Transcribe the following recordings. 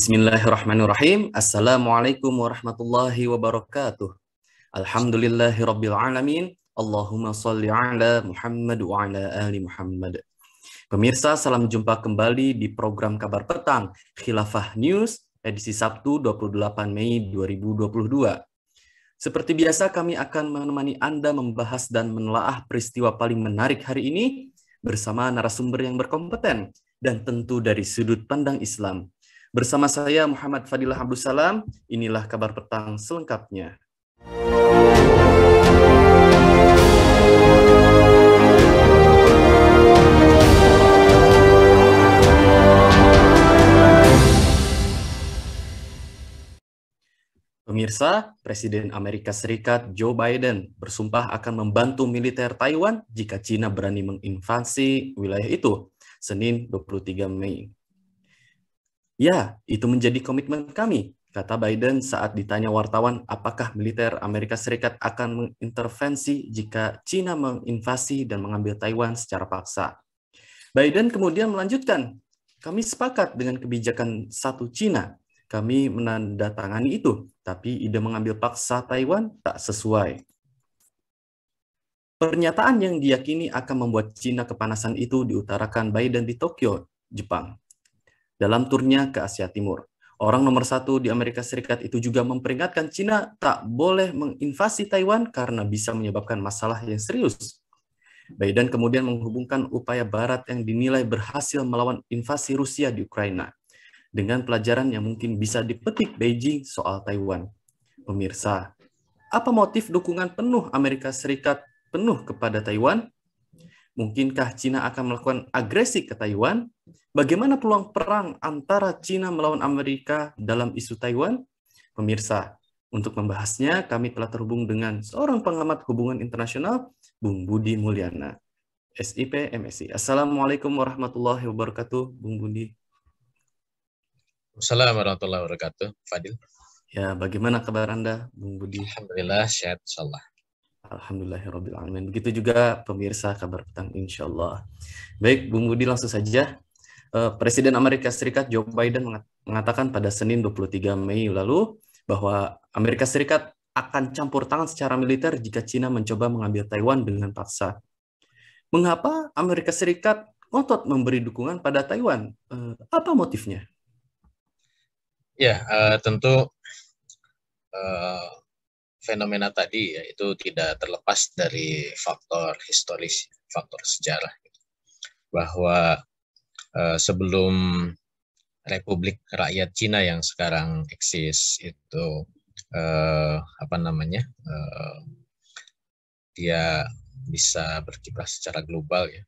Bismillahirrahmanirrahim. Assalamualaikum warahmatullahi wabarakatuh. Alhamdulillahirabbil alamin. Allahumma shalli ala Muhammad wa ala ali Muhammad. Pemirsa, salam jumpa kembali di program Kabar Petang Khilafah News edisi Sabtu 28 Mei 2022. Seperti biasa, kami akan menemani Anda membahas dan menelaah peristiwa paling menarik hari ini bersama narasumber yang berkompeten dan tentu dari sudut pandang Islam. Bersama saya Muhammad Fadilah Abdul Salam, inilah Kabar Petang selengkapnya. Pemirsa, Presiden Amerika Serikat Joe Biden bersumpah akan membantu militer Taiwan jika Cina berani menginvasi wilayah itu, Senin 23 Mei. Ya, itu menjadi komitmen kami, kata Biden saat ditanya wartawan apakah militer Amerika Serikat akan mengintervensi jika Cina menginvasi dan mengambil Taiwan secara paksa. Biden kemudian melanjutkan, kami sepakat dengan kebijakan satu Cina. Kami menandatangani itu, tapi ide mengambil paksa Taiwan tak sesuai. Pernyataan yang diyakini akan membuat Cina kepanasan itu diutarakan Biden di Tokyo, Jepang. Dalam turnya ke Asia Timur, orang nomor satu di Amerika Serikat itu juga memperingatkan Cina tak boleh menginvasi Taiwan karena bisa menyebabkan masalah yang serius. Biden kemudian menghubungkan upaya Barat yang dinilai berhasil melawan invasi Rusia di Ukraina dengan pelajaran yang mungkin bisa dipetik Beijing soal Taiwan. Pemirsa, apa motif dukungan penuh Amerika Serikat penuh kepada Taiwan? Mungkinkah Cina akan melakukan agresi ke Taiwan? Bagaimana peluang perang antara Cina melawan Amerika dalam isu Taiwan? Pemirsa, untuk membahasnya kami telah terhubung dengan seorang pengamat hubungan internasional, Bung Budi Mulyana, SIP MSI. Assalamualaikum warahmatullahi wabarakatuh, Bung Budi. Assalamualaikum warahmatullahi wabarakatuh, Fadil. Ya, bagaimana kabar Anda, Bung Budi? Alhamdulillah, sehat insyaallah. Alhamdulillahirrabbilalamin. Begitu juga pemirsa Kabar Petang insyaallah. Baik, Bung Budi, langsung saja. Presiden Amerika Serikat Joe Biden mengatakan pada Senin 23 Mei lalu bahwa Amerika Serikat akan campur tangan secara militer jika Cina mencoba mengambil Taiwan dengan paksa. Mengapa Amerika Serikat ngotot memberi dukungan pada Taiwan? Apa motifnya? Ya, tentu fenomena tadi ya, itu tidak terlepas dari faktor historis, faktor sejarah. Bahwa sebelum Republik Rakyat Cina yang sekarang eksis itu dia bisa berkiprah secara global ya.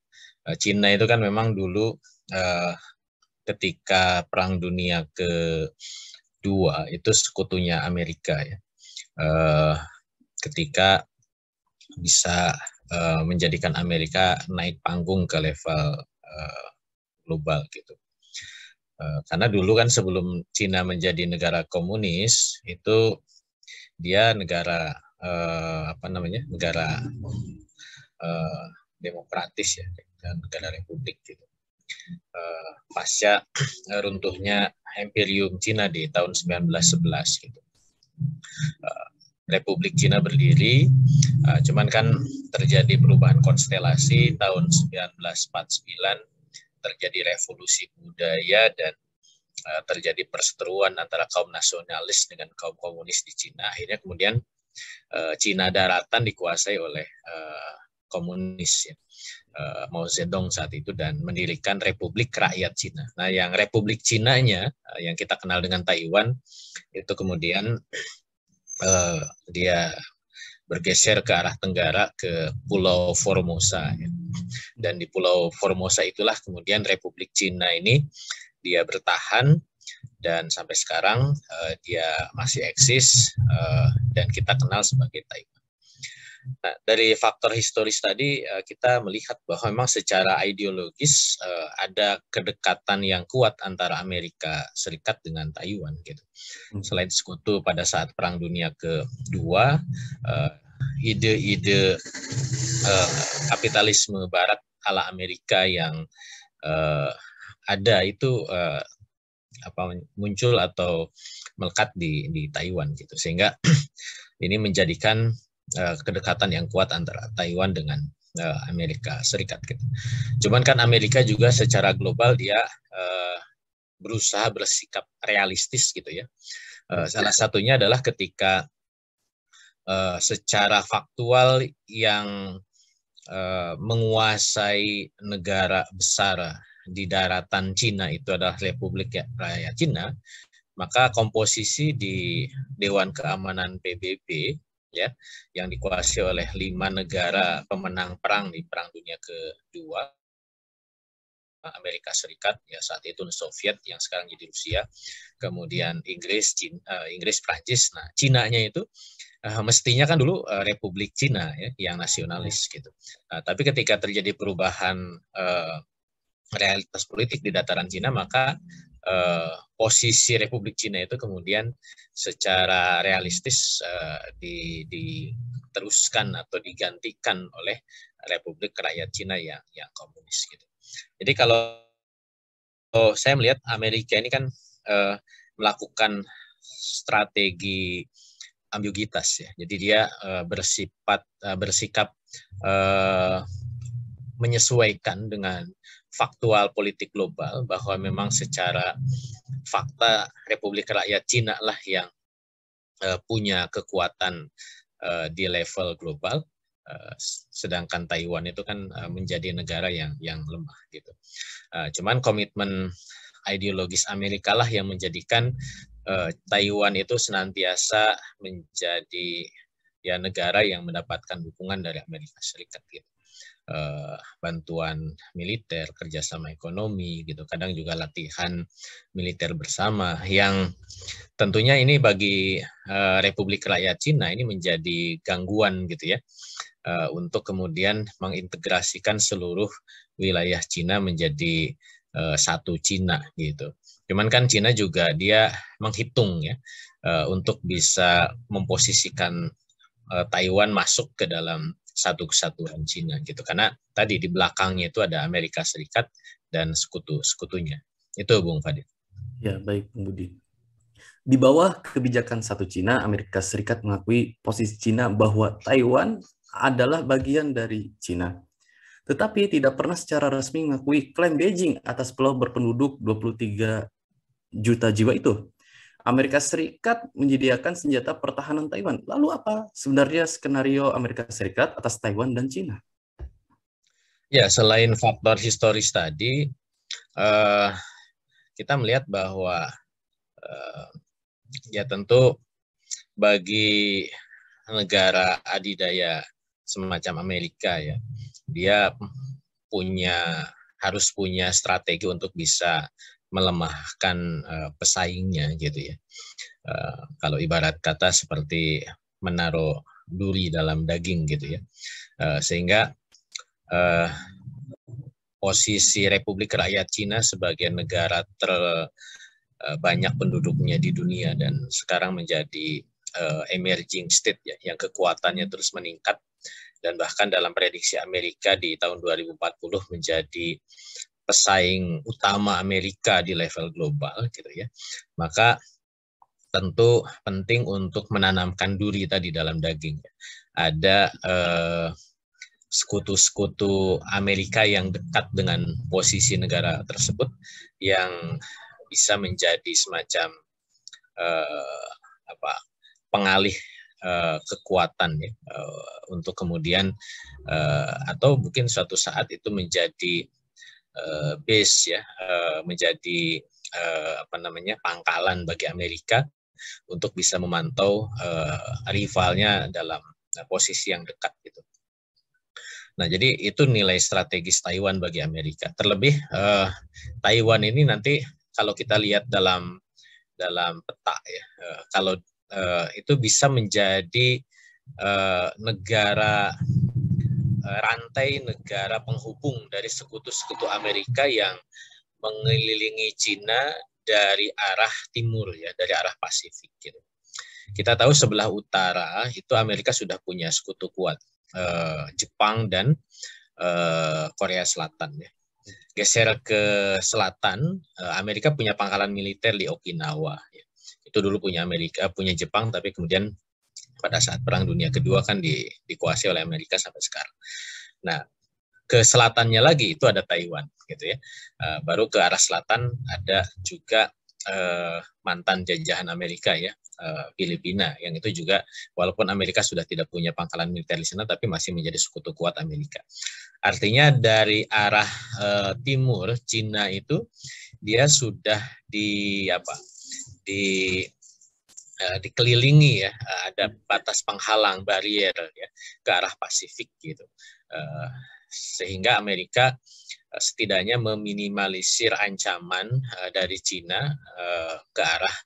Cina itu kan memang dulu ketika Perang Dunia Kedua itu sekutunya Amerika ya. Ketika bisa menjadikan Amerika naik panggung ke level global gitu. Karena dulu kan sebelum Cina menjadi negara komunis itu dia negara negara demokratis ya, negara republik gitu. Pasca runtuhnya Imperium Cina di tahun 1911 gitu. Republik Cina berdiri, cuman kan terjadi perubahan konstelasi tahun 1949, terjadi revolusi budaya dan terjadi perseteruan antara kaum nasionalis dengan kaum komunis di Cina. Akhirnya kemudian Cina daratan dikuasai oleh komunis ya. Mao Zedong saat itu dan mendirikan Republik Rakyat Cina. Nah, yang Republik Cinanya yang kita kenal dengan Taiwan itu kemudian dia bergeser ke arah tenggara ke Pulau Formosa ya. Dan di Pulau Formosa itulah kemudian Republik Cina ini dia bertahan dan sampai sekarang dia masih eksis dan kita kenal sebagai Taiwan. Nah, dari faktor historis tadi kita melihat bahwa memang secara ideologis ada kedekatan yang kuat antara Amerika Serikat dengan Taiwan gitu. Selain sekutu pada saat Perang Dunia Kedua, ide-ide kapitalisme Barat ala Amerika yang ada itu muncul atau melekat di Taiwan gitu, sehingga ini menjadikan kedekatan yang kuat antara Taiwan dengan Amerika Serikat gitu. Cuman kan Amerika juga secara global dia berusaha bersikap realistis gitu ya. Salah satunya adalah ketika secara faktual yang menguasai negara besar di daratan Cina itu adalah Republik Rakyat Cina, maka komposisi di Dewan Keamanan PBB ya yang dikuasai oleh 5 negara pemenang perang di Perang Dunia Kedua, Amerika Serikat ya saat itu Soviet yang sekarang jadi Rusia, kemudian Inggris, Prancis. Nah, Cinanya itu mestinya kan dulu Republik Cina ya yang nasionalis gitu. Tapi ketika terjadi perubahan realitas politik di dataran Cina, maka posisi Republik Cina itu kemudian secara realistis diteruskan atau digantikan oleh Republik Rakyat Cina yang komunis gitu. Jadi kalau saya melihat Amerika ini kan melakukan strategi ambiguitas ya. Jadi dia bersikap menyesuaikan dengan faktual politik global bahwa memang secara fakta Republik Rakyat Cina lah yang punya kekuatan di level global, sedangkan Taiwan itu kan menjadi negara yang lemah gitu. Cuman komitmen ideologis Amerika lah yang menjadikan Taiwan itu senantiasa menjadi ya negara yang mendapatkan dukungan dari Amerika Serikat gitu. Bantuan militer, kerjasama ekonomi gitu, kadang juga latihan militer bersama yang tentunya ini bagi Republik Rakyat Cina ini menjadi gangguan gitu ya untuk kemudian mengintegrasikan seluruh wilayah Cina menjadi satu Cina gitu. Cuman kan Cina juga dia menghitung ya untuk bisa memposisikan Taiwan masuk ke dalam satu kesatuan Cina gitu, karena tadi di belakangnya itu ada Amerika Serikat dan sekutu-sekutunya. Itu Bung Fadil. Ya, baik Bung Budi. Di bawah kebijakan satu Cina, Amerika Serikat mengakui posisi Cina bahwa Taiwan adalah bagian dari Cina. Tetapi tidak pernah secara resmi mengakui klaim Beijing atas pulau berpenduduk 23 juta jiwa itu. Amerika Serikat menyediakan senjata pertahanan Taiwan. Lalu apa sebenarnya skenario Amerika Serikat atas Taiwan dan Cina? Ya, selain faktor historis tadi, kita melihat bahwa ya tentu bagi negara adidaya semacam Amerika ya, dia harus punya strategi untuk bisa melemahkan pesaingnya gitu ya. Kalau ibarat kata seperti menaruh duri dalam daging gitu ya. Sehingga posisi Republik Rakyat Cina sebagai negara terbanyak penduduknya di dunia dan sekarang menjadi emerging state ya, yang kekuatannya terus meningkat dan bahkan dalam prediksi Amerika di tahun 2040 menjadi pesaing utama Amerika di level global gitu ya. Maka tentu penting untuk menanamkan duri tadi dalam daging. Ada sekutu-sekutu Amerika yang dekat dengan posisi negara tersebut yang bisa menjadi semacam pengalih kekuatan ya, untuk kemudian atau mungkin suatu saat itu menjadi base ya, menjadi pangkalan bagi Amerika untuk bisa memantau rivalnya dalam posisi yang dekat gitu. Nah, jadi itu nilai strategis Taiwan bagi Amerika. Terlebih Taiwan ini nanti kalau kita lihat dalam peta ya, kalau itu bisa menjadi negara rantai negara penghubung dari sekutu-sekutu Amerika yang mengelilingi Cina dari arah timur ya, dari arah Pasifik gitu. Kita tahu sebelah utara itu Amerika sudah punya sekutu kuat, Jepang dan Korea Selatan ya. geser ke selatan, Amerika punya pangkalan militer di Okinawa. Ya. Itu dulu punya Jepang, tapi kemudian pada saat Perang Dunia Kedua kan dikuasai oleh Amerika sampai sekarang. Nah, ke selatannya lagi itu ada Taiwan, gitu ya. Baru ke arah selatan ada juga mantan jajahan Amerika ya, Filipina, yang itu juga walaupun Amerika sudah tidak punya pangkalan militer di sana, tapi masih menjadi sekutu kuat Amerika. Artinya dari arah timur Cina itu dia sudah dikelilingi ya, ada batas penghalang barier ya ke arah Pasifik gitu, sehingga Amerika setidaknya meminimalisir ancaman dari Cina ke arah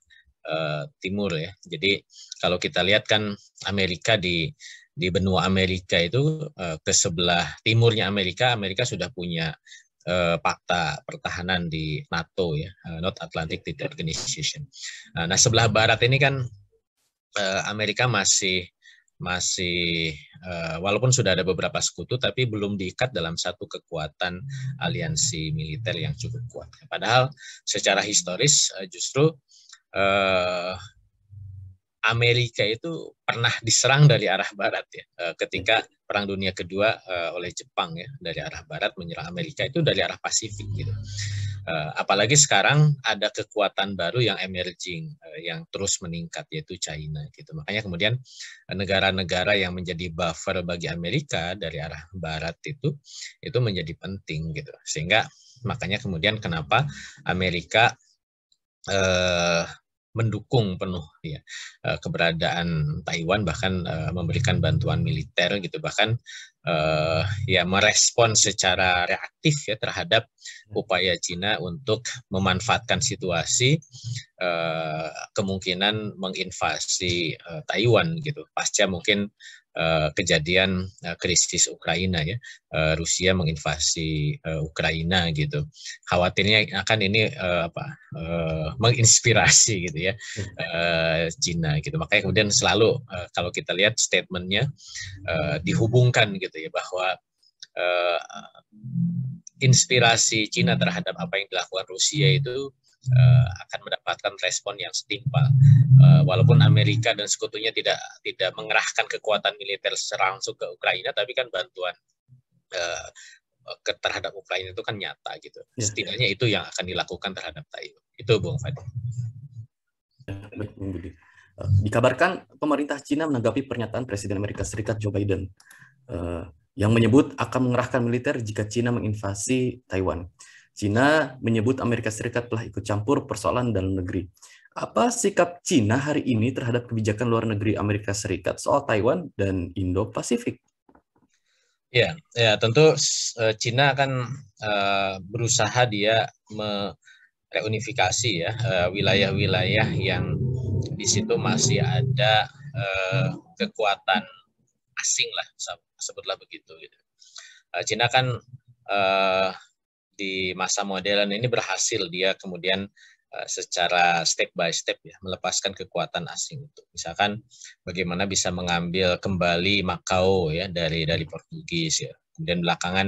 timur ya. Jadi kalau kita lihat kan Amerika di benua Amerika itu ke sebelah timurnya Amerika sudah punya fakta pertahanan di NATO ya, North Atlantic Treaty Organization. Nah, sebelah barat ini kan Amerika masih walaupun sudah ada beberapa sekutu, tapi belum diikat dalam satu kekuatan aliansi militer yang cukup kuat. Padahal secara historis justru Amerika itu pernah diserang dari arah barat ya, ketika Perang Dunia Kedua oleh Jepang ya, dari arah barat menyerang Amerika itu dari arah Pasifik gitu. Apalagi sekarang ada kekuatan baru yang emerging, yang terus meningkat, yaitu China gitu. Makanya kemudian negara-negara yang menjadi buffer bagi Amerika dari arah barat itu menjadi penting gitu. Sehingga makanya kemudian kenapa Amerika mendukung penuh ya keberadaan Taiwan, bahkan memberikan bantuan militer gitu, bahkan ya merespon secara reaktif ya terhadap upaya Cina untuk memanfaatkan situasi kemungkinan menginvasi Taiwan gitu pasca mungkin kejadian krisis Ukraina ya, Rusia menginvasi Ukraina gitu. Khawatirnya akan ini menginspirasi gitu ya Cina gitu. Makanya kemudian selalu kalau kita lihat statementnya dihubungkan gitu ya, bahwa inspirasi Cina terhadap apa yang dilakukan Rusia itu akan mendapatkan respon yang setimpal. Walaupun Amerika dan sekutunya tidak mengerahkan kekuatan militer secara langsung ke Ukraina, tapi kan bantuan terhadap Ukraina itu kan nyata gitu. Setidaknya itu yang akan dilakukan terhadap Taiwan. Itu Bung Fadil. Dikabarkan pemerintah Cina menanggapi pernyataan Presiden Amerika Serikat Joe Biden yang menyebut akan mengerahkan militer jika Cina menginvasi Taiwan. Cina menyebut Amerika Serikat telah ikut campur persoalan dalam negeri. Apa sikap Cina hari ini terhadap kebijakan luar negeri Amerika Serikat soal Taiwan dan Indo-Pasifik? Ya, tentu Cina akan berusaha dia mereunifikasi ya wilayah-wilayah yang di situ masih ada kekuatan asing lah, sebutlah begitu. Gitu. Cina kan di masa modern ini berhasil dia kemudian secara step by step ya melepaskan kekuatan asing itu. Misalkan bagaimana bisa mengambil kembali Makau ya dari Portugis ya. Kemudian belakangan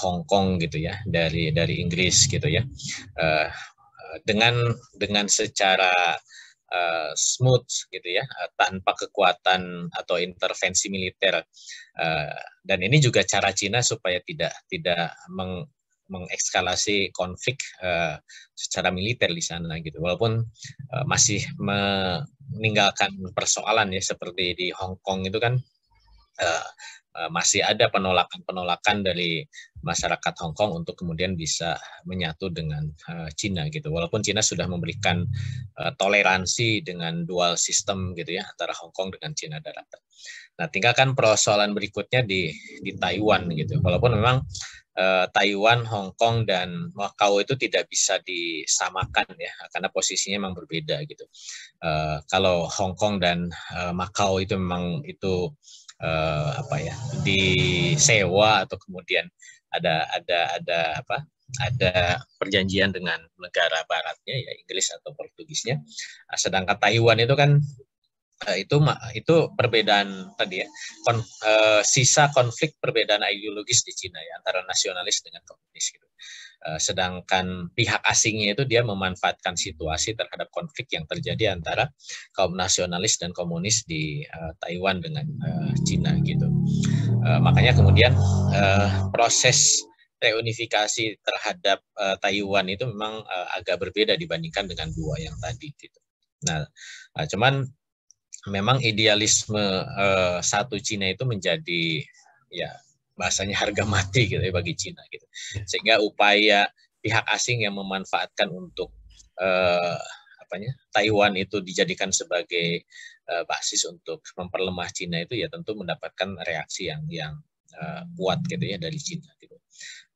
Hong Kong gitu ya dari Inggris gitu ya. Dengan secara smooth gitu ya, tanpa kekuatan atau intervensi militer. Dan ini juga cara Cina supaya tidak mengekskalasi konflik secara militer di sana gitu. Walaupun masih meninggalkan persoalan ya, seperti di Hong Kong itu kan masih ada penolakan dari masyarakat Hong Kong untuk kemudian bisa menyatu dengan Cina gitu. Walaupun Cina sudah memberikan toleransi dengan dual sistem gitu ya antara Hong Kong dengan Cina daratan. Nah, tinggal kan persoalan berikutnya di Taiwan gitu. Walaupun memang Taiwan, Hong Kong, dan Macau itu tidak bisa disamakan ya, karena posisinya memang berbeda gitu. Kalau Hong Kong dan Macau itu memang itu disewa atau kemudian ada perjanjian dengan negara baratnya ya, Inggris atau Portugisnya. Sedangkan Taiwan itu kan itu perbedaan tadi ya, sisa konflik perbedaan ideologis di Cina ya, antara nasionalis dengan komunis gitu. Sedangkan pihak asingnya itu dia memanfaatkan situasi terhadap konflik yang terjadi antara kaum nasionalis dan komunis di Taiwan dengan Cina gitu. Makanya kemudian proses reunifikasi terhadap Taiwan itu memang agak berbeda dibandingkan dengan dua yang tadi gitu. Nah, cuman memang idealisme satu Cina itu menjadi ya bahasanya harga mati gitu ya bagi Cina gitu. Sehingga upaya pihak asing yang memanfaatkan untuk Taiwan itu dijadikan sebagai basis untuk memperlemah Cina itu ya tentu mendapatkan reaksi yang kuat gitu ya dari Cina gitu.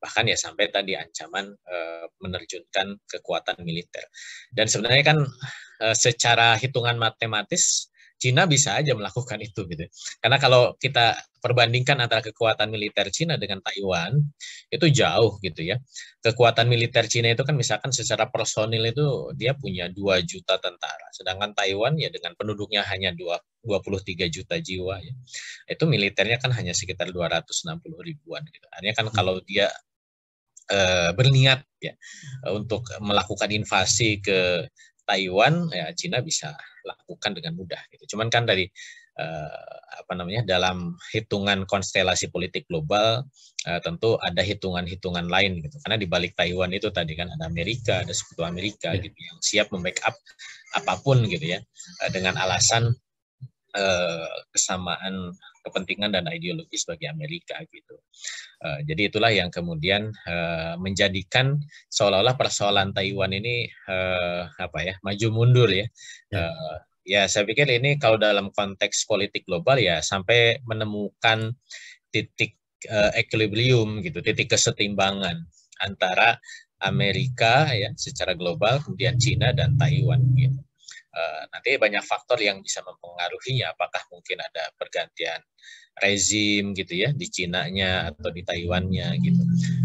Bahkan ya sampai tadi ancaman menerjunkan kekuatan militer. Dan sebenarnya kan secara hitungan matematis Cina bisa aja melakukan itu gitu. Karena kalau kita perbandingkan antara kekuatan militer Cina dengan Taiwan, itu jauh gitu ya. Kekuatan militer Cina itu kan misalkan secara personil itu dia punya 2 juta tentara. Sedangkan Taiwan ya dengan penduduknya hanya 23 juta jiwa ya. Itu militernya kan hanya sekitar 260 ribuan gitu. Artinya kan kalau dia berniat ya untuk melakukan invasi ke Taiwan, ya Cina bisa lakukan dengan mudah gitu. Cuman kan dari dalam hitungan konstelasi politik global tentu ada hitungan-hitungan lain gitu. Karena di balik Taiwan itu tadi kan ada Amerika, ada sekutu Amerika gitu yang siap membackup apapun gitu ya dengan alasan kesamaan kepentingan dan ideologis bagi Amerika gitu. Jadi itulah yang kemudian menjadikan seolah-olah persoalan Taiwan ini maju mundur ya. Ya saya pikir ini kalau dalam konteks politik global ya sampai menemukan titik equilibrium gitu, titik kesetimbangan antara Amerika ya secara global, kemudian Cina dan Taiwan gitu. Nanti banyak faktor yang bisa mempengaruhinya, apakah mungkin ada pergantian rezim gitu ya di Cina-nya atau di Taiwan-nya gitu,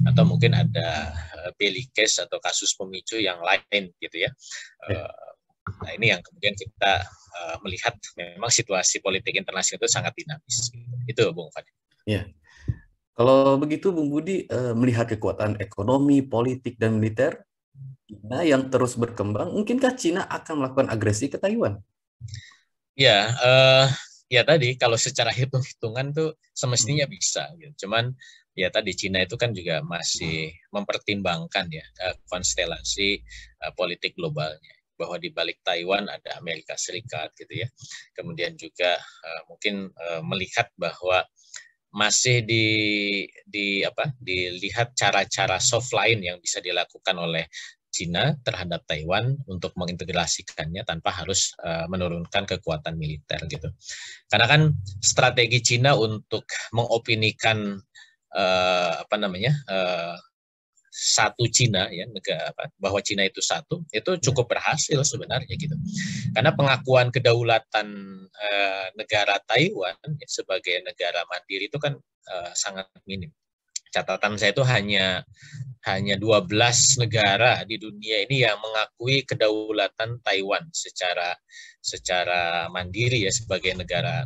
atau mungkin ada belly case atau kasus pemicu yang lain gitu ya. Nah ini yang kemudian kita melihat memang situasi politik internasional itu sangat dinamis. Itu Bung Fadil. Ya. Kalau begitu Bung Budi melihat kekuatan ekonomi, politik, dan militer China yang terus berkembang, mungkinkah China akan melakukan agresi ke Taiwan? Ya, ya tadi kalau secara hitung-hitungan tuh semestinya bisa. Gitu. Cuman ya tadi China itu kan juga masih mempertimbangkan ya konstelasi politik globalnya. Bahwa di balik Taiwan ada Amerika Serikat gitu ya. Kemudian juga mungkin melihat bahwa masih dilihat cara-cara soft lain yang bisa dilakukan oleh Cina terhadap Taiwan untuk mengintegrasikannya tanpa harus menurunkan kekuatan militer gitu. Karena kan strategi Cina untuk mengopinikan satu Cina ya bahwa Cina itu satu itu cukup berhasil sebenarnya gitu. Karena pengakuan kedaulatan negara Taiwan ya, sebagai negara mandiri itu kan sangat minim. Catatan saya itu hanya 12 negara di dunia ini yang mengakui kedaulatan Taiwan secara mandiri ya sebagai negara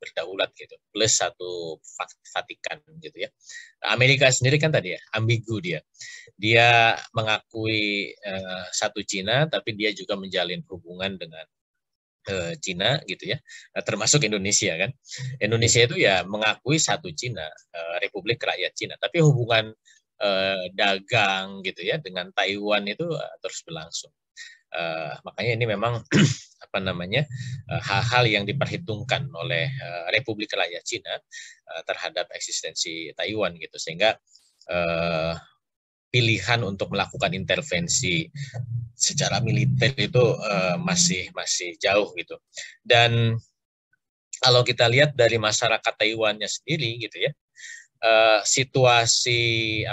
berdaulat gitu, plus satu Vatikan gitu ya. Amerika sendiri kan tadi ya ambigu dia mengakui satu Cina tapi dia juga menjalin hubungan dengan Cina gitu ya, termasuk Indonesia kan. Indonesia itu ya mengakui satu Cina, Republik Rakyat Cina, tapi hubungan dagang gitu ya dengan Taiwan itu terus berlangsung. Makanya ini memang hal-hal yang diperhitungkan oleh Republik Rakyat Cina terhadap eksistensi Taiwan gitu, sehingga pilihan untuk melakukan intervensi secara militer itu masih jauh gitu. Dan kalau kita lihat dari masyarakat Taiwannya sendiri gitu ya, situasi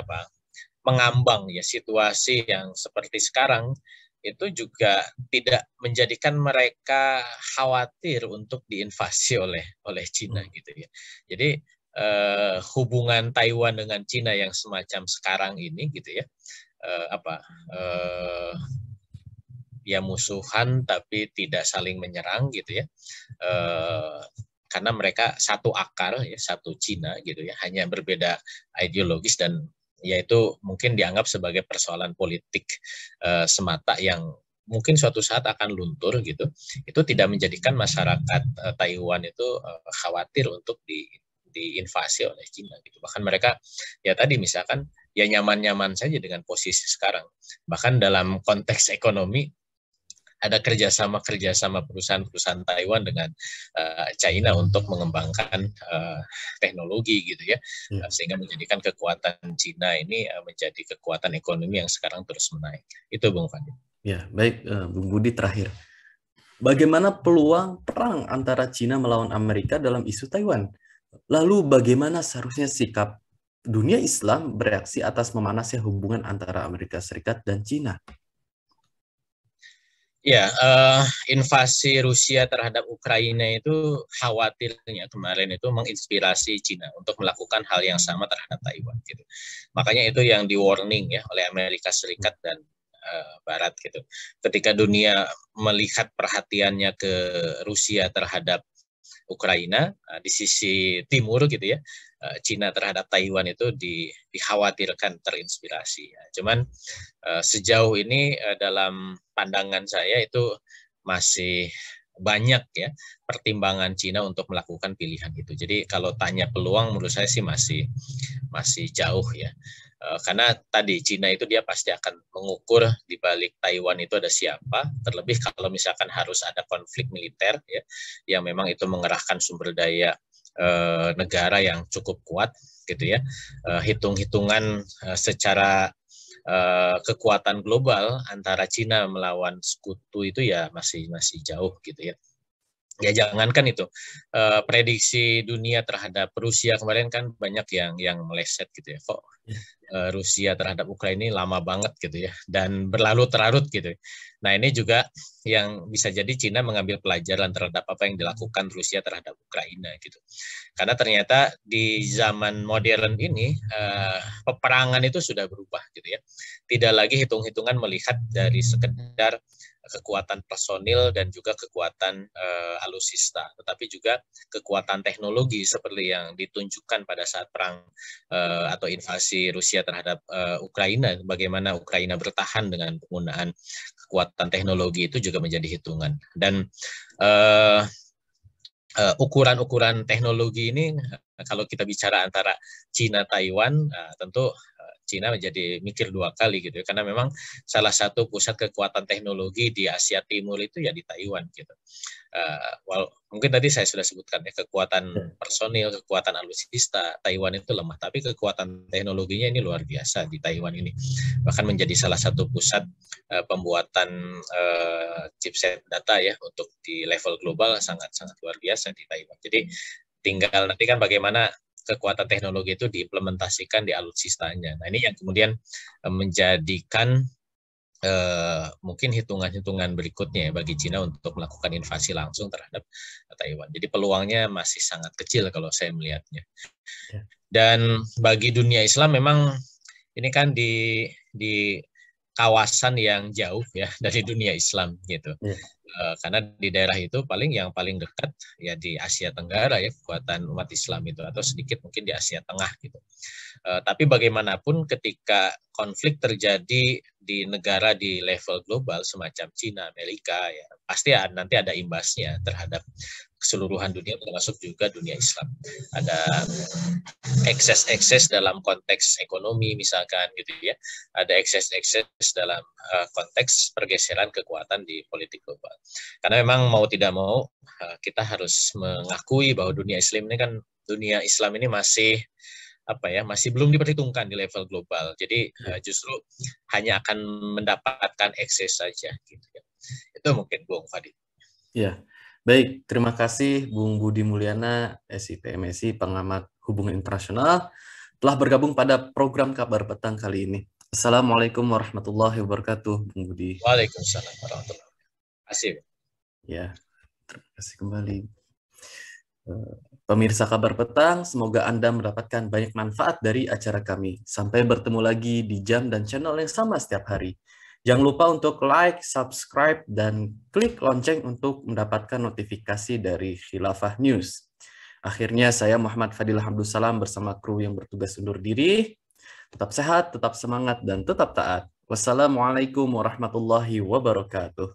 mengambang ya, situasi yang seperti sekarang itu juga tidak menjadikan mereka khawatir untuk diinvasi oleh Cina gitu ya. Jadi hubungan Taiwan dengan Cina yang semacam sekarang ini gitu ya, ya musuhan tapi tidak saling menyerang gitu ya. Karena mereka satu akar ya, satu Cina gitu ya, hanya berbeda ideologis dan yaitu mungkin dianggap sebagai persoalan politik semata yang mungkin suatu saat akan luntur gitu. Itu tidak menjadikan masyarakat Taiwan itu khawatir untuk diinvasi oleh Cina gitu. Bahkan mereka ya tadi misalkan ya nyaman-nyaman saja dengan posisi sekarang. Bahkan dalam konteks ekonomi ada kerjasama perusahaan-perusahaan Taiwan dengan China untuk mengembangkan teknologi gitu ya, sehingga menjadikan kekuatan Cina ini menjadi kekuatan ekonomi yang sekarang terus menaik. Itu Bung Fadil. Ya, baik, Bung Budi, terakhir. Bagaimana peluang perang antara Cina melawan Amerika dalam isu Taiwan? Lalu bagaimana seharusnya sikap dunia Islam bereaksi atas memanasnya hubungan antara Amerika Serikat dan Cina? Ya, invasi Rusia terhadap Ukraina itu khawatirnya kemarin itu menginspirasi Cina untuk melakukan hal yang sama terhadap Taiwan gitu. Makanya itu yang di warning ya oleh Amerika Serikat dan Barat gitu. Ketika dunia melihat perhatiannya ke Rusia terhadap Ukraina, di sisi timur gitu ya, Cina terhadap Taiwan itu dikhawatirkan terinspirasi. Cuman sejauh ini dalam pandangan saya itu masih banyak ya pertimbangan Cina untuk melakukan pilihan itu. Jadi kalau tanya peluang menurut saya sih masih jauh ya. Karena tadi Cina itu dia pasti akan mengukur di balik Taiwan itu ada siapa, terlebih kalau misalkan harus ada konflik militer ya yang memang itu mengerahkan sumber daya negara yang cukup kuat gitu ya. Hitung-hitungan secara kekuatan global antara Cina melawan sekutu itu ya masih jauh gitu ya. Ya jangankan itu, prediksi dunia terhadap Rusia kemarin kan banyak yang meleset gitu ya. Kok Rusia terhadap Ukraina ini lama banget gitu ya, dan berlarut-larut gitu. Nah ini juga yang bisa jadi Cina mengambil pelajaran terhadap apa yang dilakukan Rusia terhadap Ukraina gitu. Karena ternyata di zaman modern ini peperangan itu sudah berubah gitu ya. Tidak lagi hitung-hitungan melihat dari sekedar kekuatan personil dan juga kekuatan alutsista, tetapi juga kekuatan teknologi seperti yang ditunjukkan pada saat perang atau invasi Rusia terhadap Ukraina. Bagaimana Ukraina bertahan dengan penggunaan kekuatan teknologi itu juga menjadi hitungan. Dan ukuran-ukuran teknologi ini kalau kita bicara antara Cina Taiwan, tentu Cina menjadi mikir dua kali gitu ya, karena memang salah satu pusat kekuatan teknologi di Asia Timur itu ya di Taiwan gitu. Mungkin tadi saya sudah sebutkan ya, kekuatan personil, kekuatan alutsista Taiwan itu lemah, tapi kekuatan teknologinya ini luar biasa di Taiwan ini. Bahkan menjadi salah satu pusat pembuatan chipset data ya untuk di level global sangat luar biasa di Taiwan. Jadi tinggal nanti kan bagaimana kekuatan teknologi itu diimplementasikan di alutsistanya. Nah ini yang kemudian menjadikan mungkin hitungan-hitungan berikutnya ya bagi Cina untuk melakukan invasi langsung terhadap Taiwan. Jadi peluangnya masih sangat kecil kalau saya melihatnya. Dan bagi dunia Islam memang ini kan di kawasan yang jauh ya dari dunia Islam gitu. Karena di daerah itu yang paling dekat ya di Asia Tenggara ya kekuatan umat Islam itu, atau sedikit mungkin di Asia Tengah gitu. Tapi bagaimanapun ketika konflik terjadi di negara di level global semacam Cina, Amerika ya pasti nanti ada imbasnya terhadap keseluruhan dunia termasuk juga dunia Islam. Ada ekses dalam konteks ekonomi misalkan gitu ya. Ada ekses dalam konteks pergeseran kekuatan di politik global. Karena memang mau tidak mau kita harus mengakui bahwa dunia Islam ini masih masih belum diperhitungkan di level global. Jadi justru hanya akan mendapatkan ekses saja gitu ya. Itu mungkin Bung Fadil. Ya. Baik, terima kasih Bung Budi Mulyana, SIPMSI, pengamat hubungan internasional, telah bergabung pada program Kabar Petang kali ini. Assalamualaikum warahmatullahi wabarakatuh, Bung Budi. Waalaikumsalam warahmatullahi wabarakatuh. Terima kasih. Ya, terima kasih kembali. Pemirsa Kabar Petang, semoga Anda mendapatkan banyak manfaat dari acara kami. Sampai bertemu lagi di jam dan channel yang sama setiap hari. Jangan lupa untuk like, subscribe, dan klik lonceng untuk mendapatkan notifikasi dari Khilafah News. Akhirnya saya Muhammad Fadil Hamdussalam bersama kru yang bertugas undur diri. Tetap sehat, tetap semangat, dan tetap taat. Wassalamualaikum warahmatullahi wabarakatuh.